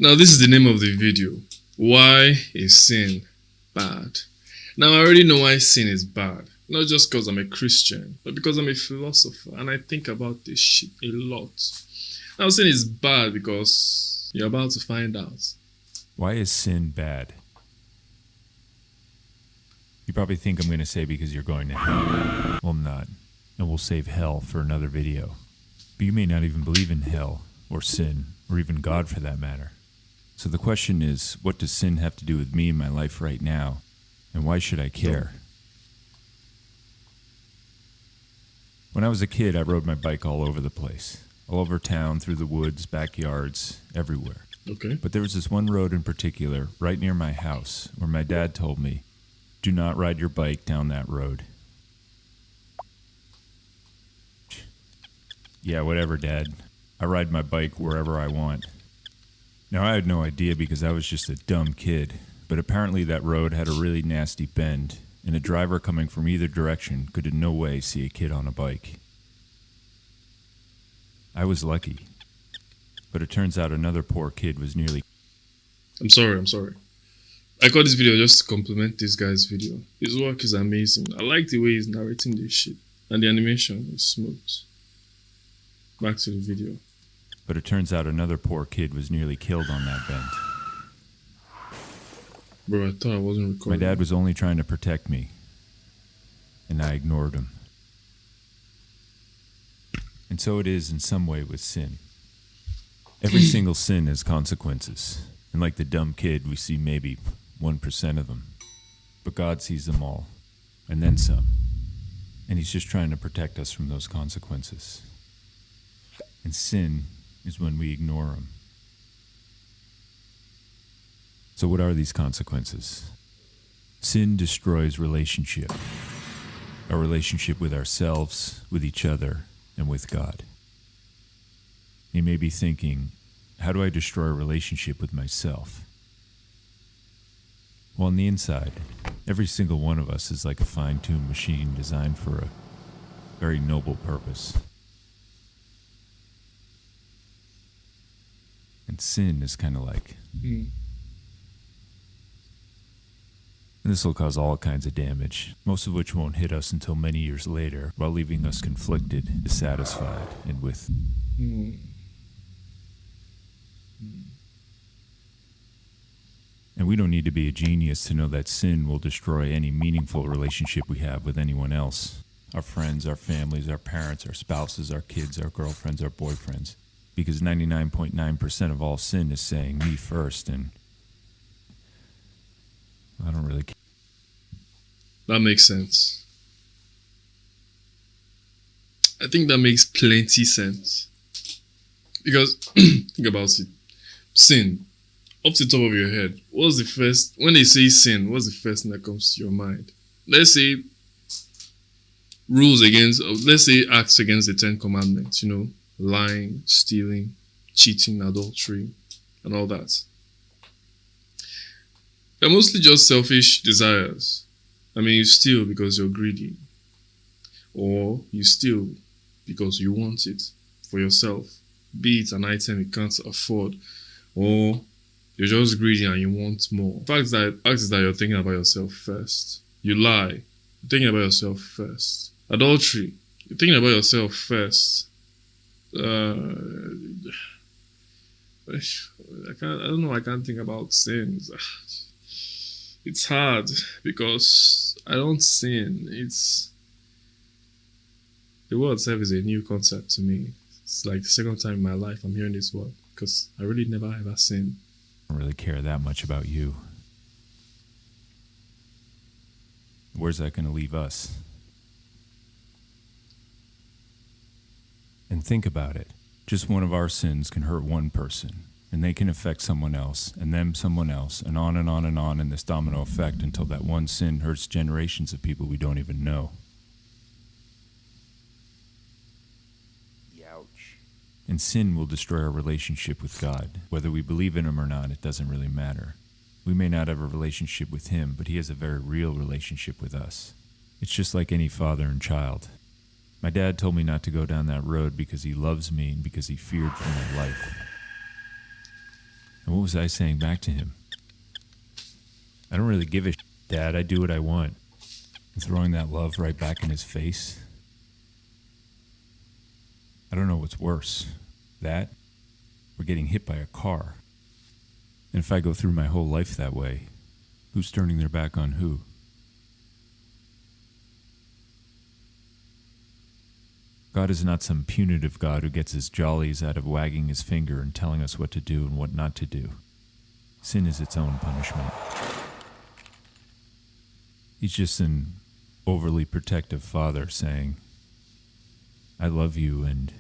Now, this is the name of the video. Why is sin bad? Now, I already know why sin is bad. Not just because I'm a Christian, but because I'm a philosopher and I think about this shit a lot. Now, sin is bad because you're about to find out. Why is sin bad? You probably think I'm going to say because you're going to hell. Well, I'm not. And we'll save hell for another video. But you may not even believe in hell, or sin, or even God for that matter. So the question is, what does sin have to do with me in my life right now? And why should I care? When I was a kid, I rode my bike all over the place. All over town, through the woods, backyards, everywhere. Okay. But there was this one road in particular, right near my house, where my dad told me, do not ride your bike down that road. Yeah, whatever, Dad. I ride my bike wherever I want. Now, I had no idea because I was just a dumb kid, but apparently that road had a really nasty bend, and a driver coming from either direction could in no way see a kid on a bike. I was lucky, but it turns out another poor kid was nearly... I'm sorry. I call this video just to compliment this guy's video. His work is amazing. I like the way he's narrating this shit. And the animation is smooth. Back to the video. But it turns out another poor kid was nearly killed on that bend. Bro, I thought I wasn't recording. My dad was only trying to protect me, and I ignored him. And so it is in some way with sin. Every single sin has consequences. And like the dumb kid, we see maybe 1% of them. But God sees them all, and then some. And he's just trying to protect us from those consequences. And sin is when we ignore them. So what are these consequences? Sin destroys relationship. Our relationship with ourselves, with each other, and with God. You may be thinking, how do I destroy a relationship with myself? Well, on the inside, every single one of us is like a fine-tuned machine designed for a very noble purpose. And sin is kind of like... And this will cause all kinds of damage, most of which won't hit us until many years later, while leaving us conflicted, dissatisfied, and with... And we don't need to be a genius to know that sin will destroy any meaningful relationship we have with anyone else. Our friends, our families, our parents, our spouses, our kids, our girlfriends, our boyfriends. Because 99.9% of all sin is saying me first, and I don't really care. That makes sense. I think that makes plenty sense. Because, think about it. Sin. Off the top of your head, when they say sin, what's the first thing that comes to your mind? Let's say acts against the 10 commandments, lying, stealing, cheating, adultery, and all that. They're mostly just selfish desires. I mean, you steal because you're greedy, or you steal because you want it for yourself, be it an item you can't afford, or you're just greedy and you want more. The fact is that you're thinking about yourself first. You lie, you're thinking about yourself first. Adultery, you're thinking about yourself first. I can't think about sins. It's hard because I don't sin. The word itself is a new concept to me. It's like the second time in my life I'm hearing this word because I really never ever sinned. I don't really care that much about you. Where's that going to leave us? And think about it. Just one of our sins can hurt one person, and they can affect someone else, and then someone else, and on and on and on in this domino effect until that one sin hurts generations of people we don't even know. Ouch. And sin will destroy our relationship with God. Whether we believe in Him or not, it doesn't really matter. We may not have a relationship with Him, but He has a very real relationship with us. It's just like any father and child. My dad told me not to go down that road because he loves me and because he feared for my life. And what was I saying back to him? I don't really give a shit, Dad. I do what I want. And throwing that love right back in his face. I don't know what's worse. That, or getting hit by a car. And if I go through my whole life that way, who's turning their back on who? God is not some punitive God who gets his jollies out of wagging his finger and telling us what to do and what not to do. Sin is its own punishment. He's just an overly protective father saying, I love you and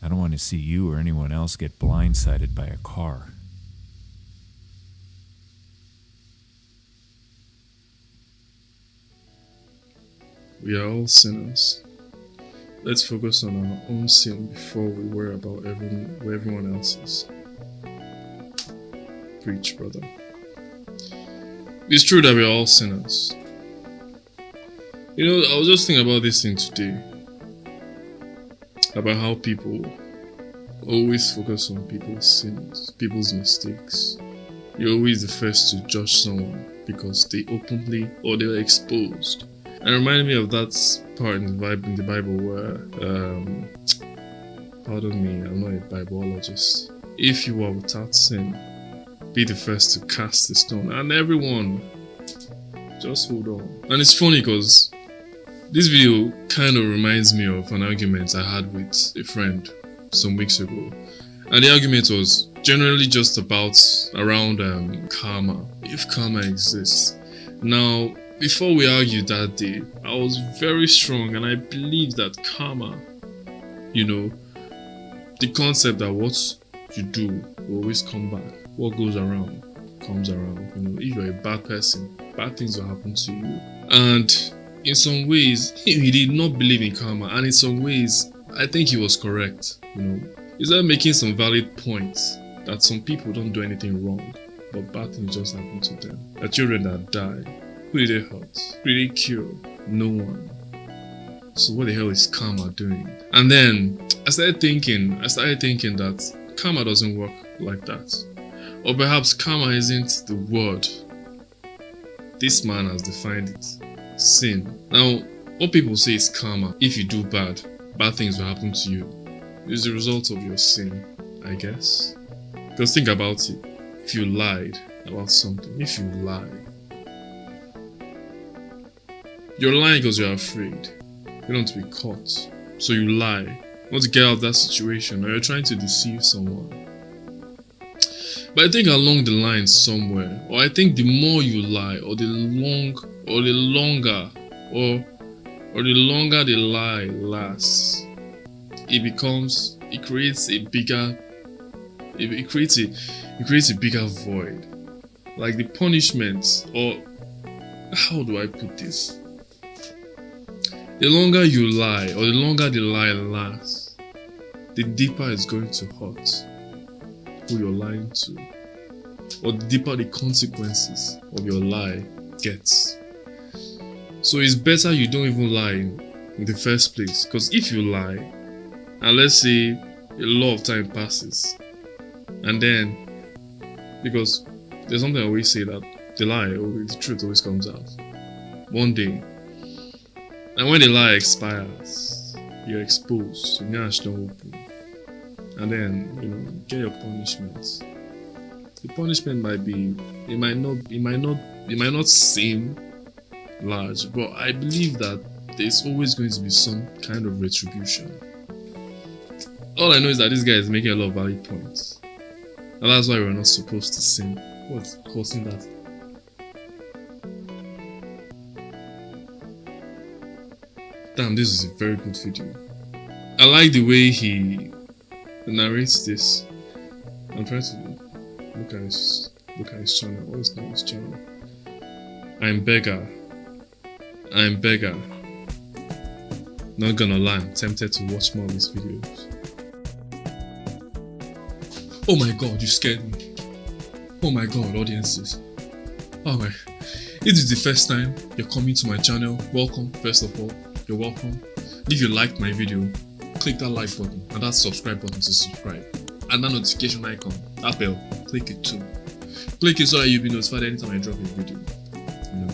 I don't want to see you or anyone else get blindsided by a car. We are all sinners. Let's focus on our own sin before we worry about everyone else's. Preach, brother. It's true that we are all sinners. You know, I was just thinking about this thing today. About how people always focus on people's sins, people's mistakes. You're always the first to judge someone because they openly or they were exposed. And it reminded me of that part in the Bible where, pardon me, I'm not a Bibleologist. If you are without sin, be the first to cast the stone. And everyone, just hold on. And it's funny because this video kind of reminds me of an argument I had with a friend some weeks ago. And the argument was generally just around karma, if karma exists. Now, before we argued that day, I was very strong and I believe that karma, the concept that what you do will always come back. What goes around comes around. If you're a bad person, bad things will happen to you. And in some ways, he did not believe in karma, and in some ways, I think he was correct. He started making some valid points that some people don't do anything wrong, but bad things just happen to them. The children that die, who did they hurt? Who did they kill? No one. So what the hell is karma doing? And then I started thinking that karma doesn't work like that, or perhaps karma isn't the word. This man has defined it. Sin. Now, what people say is karma. If you do bad things will happen to you. It's the result of your sin, I guess. Because think about it. If you lied about something, you're lying because you're afraid. You don't want to be caught. So you lie. You want to get out of that situation, or you're trying to deceive someone. But I think along the line somewhere, or I think the more you lie, or the longer the lie lasts, it creates a bigger void. Like the punishment, or how do I put this? The longer you lie, or the longer the lie lasts, the deeper it's going to hurt who you're lying to, or the deeper the consequences of your lie gets. So it's better you don't even lie in the first place, because if you lie, and let's say a lot of time passes, and then, because there's something I always say that the truth always comes out one day, and when the lie expires, you're exposed, your nyash don't open, and then you get your punishment. The punishment it might not seem large, but I believe that there's always going to be some kind of retribution. All I know is that this guy is making a lot of valid points, and that's why we're not supposed to sin. What's causing that? Damn, this is a very good video. I like the way he narrates this. I'm trying to look at his channel. What is his channel? I'm beggar. Not gonna lie, I'm tempted to watch more of his videos. Oh my god, you scared me. Oh my god, audiences. Alright, if this is the first time you're coming to my channel, welcome. First of all, you're welcome. If you liked my video, click that like button and that subscribe button to subscribe, and that notification icon That bell, click it too. Click it so that you'll be notified anytime I drop a video. You know.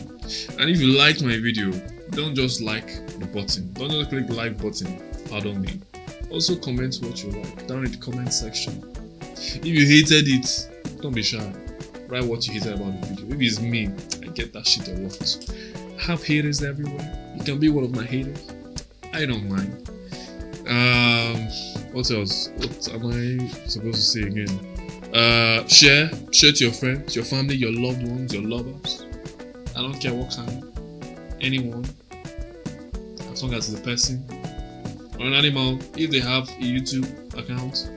And if you liked my video, don't just like the button. Don't just click the like button. Pardon me. Also comment what you like down in the comment section. If you hated it, don't be shy. Write what you hated about the video. Maybe it's me. I get that shit a lot. I have haters everywhere. You can be one of my haters. I don't mind. What else? What am I supposed to say again? Share to your friends, your family, your loved ones, your lovers. I don't care what kind. Anyone. As long as it's a person or an animal. If they have a YouTube account,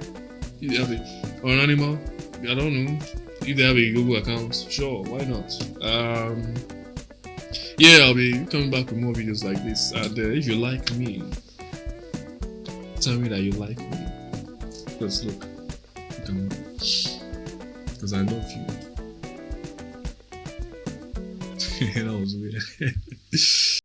if they have a, or an animal, I don't know. If they have a Google account, sure, why not? Yeah, I'll be coming back with more videos like this. And if you like me, tell me that you like me. Because look, because I love you. That was weird.